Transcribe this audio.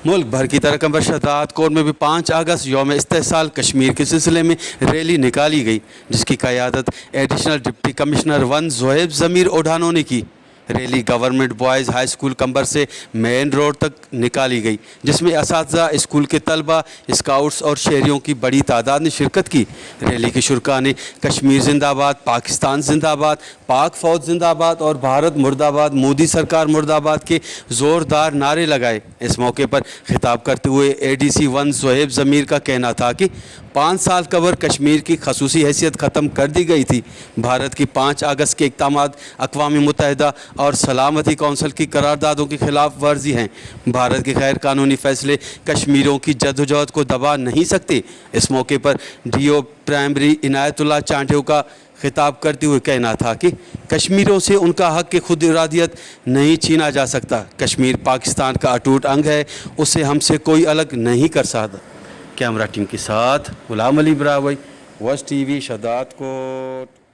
मुल्क भर की तरह कंबर शहदाद कोर्ट में भी 5 अगस्त यौम इस्तेहसाल कश्मीर के सिलसिले में रैली निकाली गई, जिसकी क़यादत एडिशनल डिप्टी कमिश्नर 1 ज़ोहेब ज़मीर ओढ़ानो ने की। Rally government boys high school कंबर से मेन रोड तक निकाली गई, जिसमें असातिज़ा, स्कूल के तलबा, स्काउट्स और शहरियों की बड़ी तादाद ने शिरकत की। रैली के शुरका ने कश्मीर जिंदाबाद, पाकिस्तान जिंदाबाद, पाक फ़ौज जिंदाबाद और भारत मुर्दाबाद, मोदी सरकार मुर्दाबाद के ज़ोरदार नारे लगाए। इस मौके पर खिताब करते हुए ADC 1 ज़ोहेब ज़मीर का कहना था कि 5 साल कबर कश्मीर की खसूसी हैसियत ख़त्म कर दी गई थी। भारत की 5 अगस्त के इक़दामात अक़वाम मुत्तहिदा और सलामती कौंसिल की करारदादों की खिलाफ वर्जी हैं। भारत के गैर कानूनी फ़ैसले कश्मीरियों की जद्दोजहद को दबा नहीं सकते। इस मौके पर DO प्राइमरी इनायतुल्लाह चांटेव का खिताब करते हुए कहना था कि कश्मीरियों से उनका हक़ की खुद इरादियत नहीं छीना जा सकता। कश्मीर पाकिस्तान का अटूट अंग है, उसे हमसे कोई अलग नहीं कर सकता। कैमरा टीम के साथ गुलाम अली बरावई, वॉच TV, शहदाद कोट।